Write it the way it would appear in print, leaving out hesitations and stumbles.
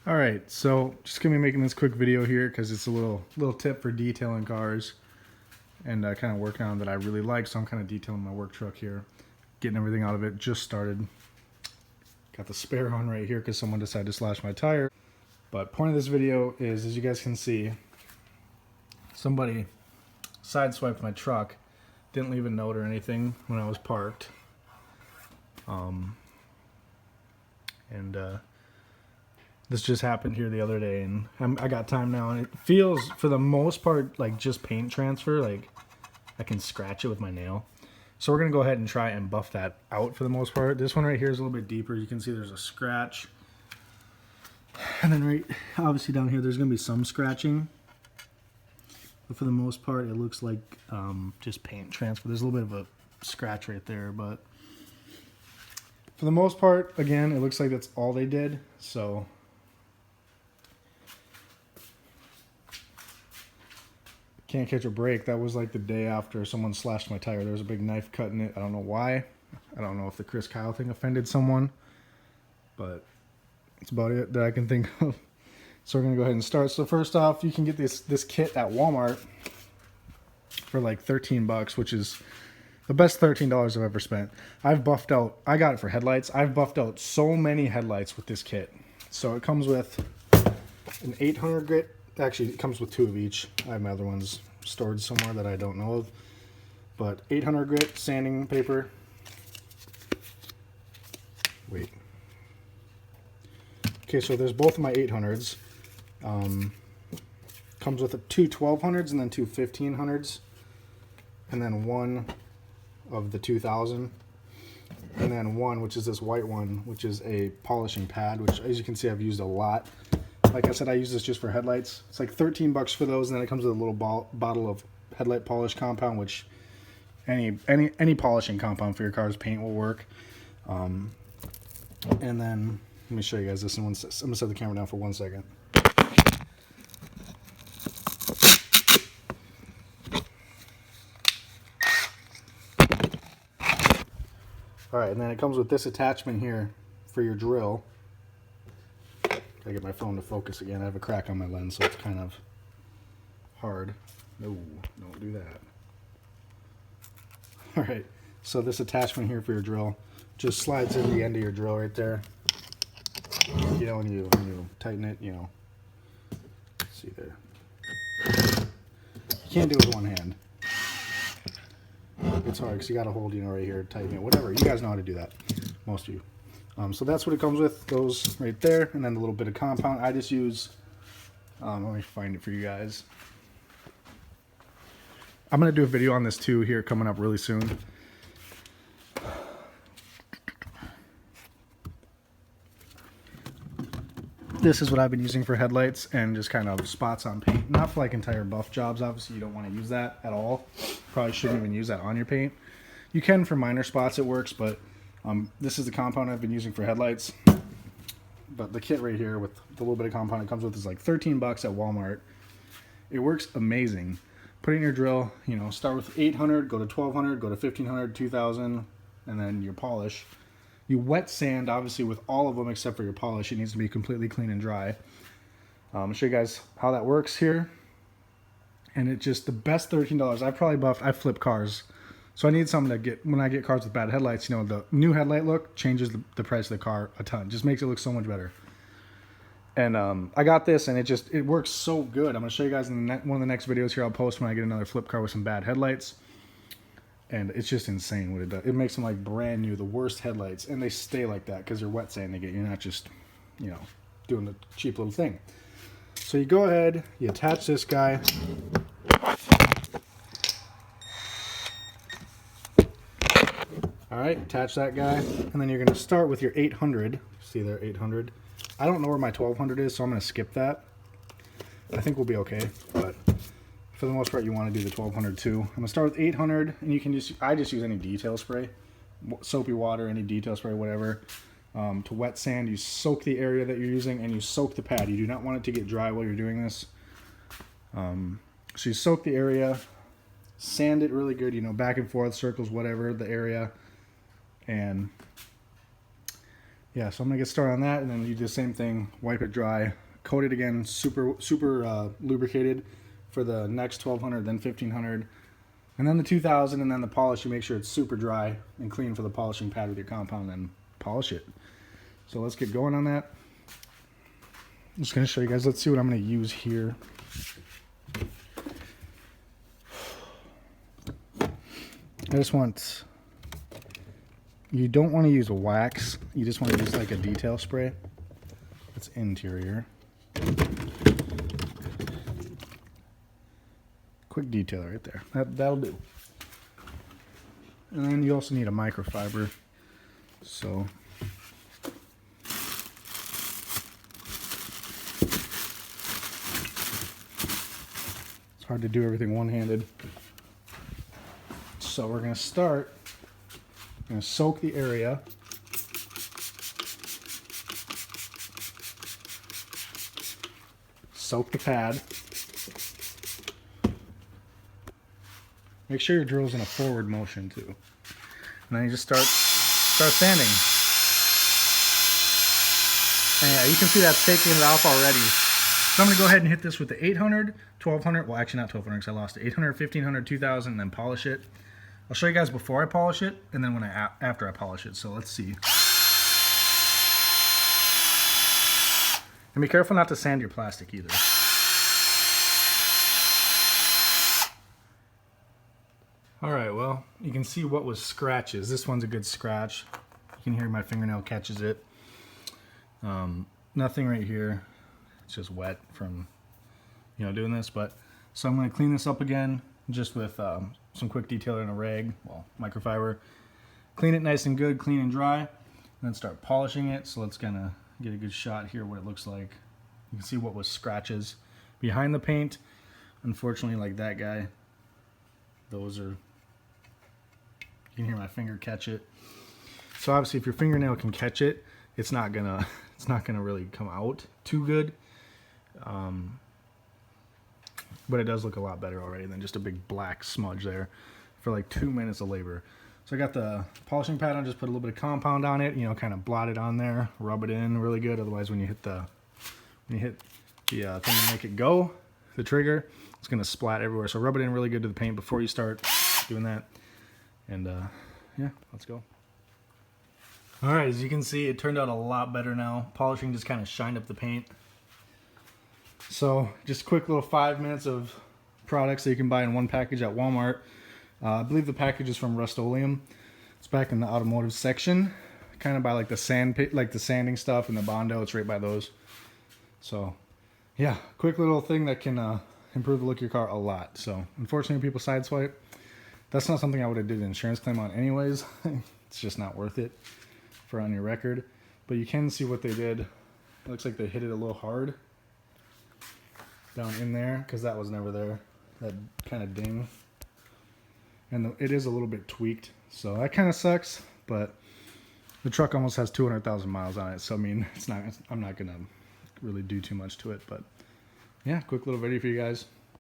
All right, so just gonna be making this quick video here because it's a little tip for detailing cars and kind of working on that I really like. So I'm kind of detailing my work truck here, getting everything out of it. Just started. Got the spare on right here because someone decided to slash my tire. But point of this video is, as you guys can see, somebody sideswiped my truck. Didn't leave a note or anything when I was parked. This just happened here the other day, and I got time now, and it feels, for the most part, like just paint transfer. Like I can scratch it with my nail. So we're going to go ahead and try and buff that out for the most part. This one right here is a little bit deeper. You can see there's a scratch. And then right, obviously down here, there's going to be some scratching. But for the most part, it looks like just paint transfer. There's a little bit of a scratch right there, but for the most part, again, it looks like that's all they did. So can't catch a break. That was like the day after someone slashed my tire. There was a big knife cut in it. I don't know why. I don't know if the Chris Kyle thing offended someone, but that's about it that I can think of. So we're gonna go ahead and start. So first off, you can get this kit at Walmart for like 13 bucks, which is the best $13 I've ever spent. I've buffed out, I got it for headlights. I've buffed out so many headlights with this kit. So it comes with an 800 grit. Actually, it comes with 2 of each. I have my other ones stored somewhere that I don't know of. But 800 grit sanding paper. Wait. Okay, so there's both of my 800s. Comes with 2 1200s and then 2 1500s. And then one of the 2000. And then one, which is this white one, which is a polishing pad, which, as you can see, I've used a lot. Like I said, I use this just for headlights. It's like 13 bucks for those, and then it comes with a little bottle of headlight polish compound, which any polishing compound for your car's paint will work. And then let me show you guys this in one second. I'm gonna set the camera down for 1 second. All right, and then it comes with this attachment here for your drill. I get my phone to focus again. I have a crack on my lens, so it's kind of hard. No, don't do that. All right, so this attachment here for your drill just slides in the end of your drill right there. You know, when you tighten it, you know. Let's see there. You can't do it with one hand. It's hard because you got to hold, you know, right here, tighten it, whatever. You guys know how to do that, most of you. So that's what it comes with, those right there, and then a little bit of compound. I just use, let me find it for you guys. I'm going to do a video on this too here coming up really soon. This is what I've been using for headlights and just kind of spots on paint. Not for like entire buff jobs, obviously you don't want to use that at all. Probably shouldn't even use that on your paint. You can for minor spots, it works, but this is the compound I've been using for headlights. But the kit right here with the little bit of compound it comes with is like 13 bucks at Walmart. It works amazing. Put it in your drill, you know, start with 800, go to 1200, go to 1500, 2000, and then your polish. You wet sand, obviously, with all of them except for your polish. It needs to be completely clean and dry. I'll show you guys how that works here. And it's just the best $13. I've probably buffed, I flip cars. So I need something to get, when I get cars with bad headlights, you know, the new headlight look changes the price of the car a ton. Just makes it look so much better. And I got this, and it works so good. I'm going to show you guys in one of the next videos here I'll post when I get another flip car with some bad headlights. And it's just insane what it does. It makes them like brand new, the worst headlights. And they stay like that because they're wet sanding it. You're not just, you know, doing the cheap little thing. So you go ahead, you attach this guy. All right, attach that guy, and then you're going to start with your 800. See there, 800. I don't know where my 1200 is, so I'm going to skip that. I think we'll be okay, but for the most part, you want to do the 1200 too. I'm going to start with 800, and you can I just use any detail spray, soapy water, any detail spray, whatever. To wet sand, you soak the area that you're using, and you soak the pad. You do not want it to get dry while you're doing this. So you soak the area, sand it really good, you know, back and forth, circles, whatever, the area. And yeah, so I'm gonna get started on that, and then you do the same thing, wipe it dry, coat it again, super lubricated for the next 1200, then 1500, and then the 2000, and then the polish. You make sure it's super dry and clean for the polishing pad with your compound, and then polish it. So let's get going on that. I'm just gonna show you guys. Let's see what I'm gonna use here. I just want, you don't want to use a wax, you just want to use like a detail spray. It's interior. Quick detail right there. That'll do. And then you also need a microfiber. So it's hard to do everything one-handed. So we're going to start, I'm going to soak the area. Soak the pad. Make sure your drill's in a forward motion too. And then you just start sanding. And yeah, you can see that's taking it off already. So I'm going to go ahead and hit this with the 800, 1200, well actually not 1200 because I lost it, 800, 1500, 2000, and then polish it. I'll show you guys before I polish it, and then after I polish it. So let's see. And be careful not to sand your plastic either. Alright, well, you can see what was scratches. This one's a good scratch. You can hear my fingernail catches it. Nothing right here. It's just wet from, doing this. But so I'm going to clean this up again, just with some quick detailer and a rag, well, microfiber. Clean it nice and good, clean and dry, and then start polishing it. So let's kind of get a good shot here what it looks like. You can see what was scratches behind the paint. Unfortunately, like that guy, those are, you can hear my finger catch it. So obviously if your fingernail can catch it, it's not gonna really come out too good. But it does look a lot better already than just a big black smudge there for like 2 minutes of labor. So I got the polishing pad on, just put a little bit of compound on it, kind of blot it on there, rub it in really good. Otherwise when you hit the thing to make it go, the trigger, it's gonna splat everywhere. So rub it in really good to the paint before you start doing that. And yeah, let's go. All right, as you can see, it turned out a lot better now. Polishing just kind of shined up the paint. So just a quick little 5 minutes of products that you can buy in one package at Walmart. I believe the package is from Rust-Oleum. It's back in the automotive section, kind of by like the sanding stuff and the Bondo. It's right by those. So yeah, quick little thing that can improve the look of your car a lot. So unfortunately, people sideswipe. That's not something I would have did an insurance claim on anyways. It's just not worth it for on your record. But you can see what they did. It looks like they hit it a little hard down in there, because that was never there, that kind of ding. And it is a little bit tweaked, so that kind of sucks. But the truck almost has 200,000 miles on it, so I mean, I'm not gonna really do too much to it. But yeah, quick little video for you guys.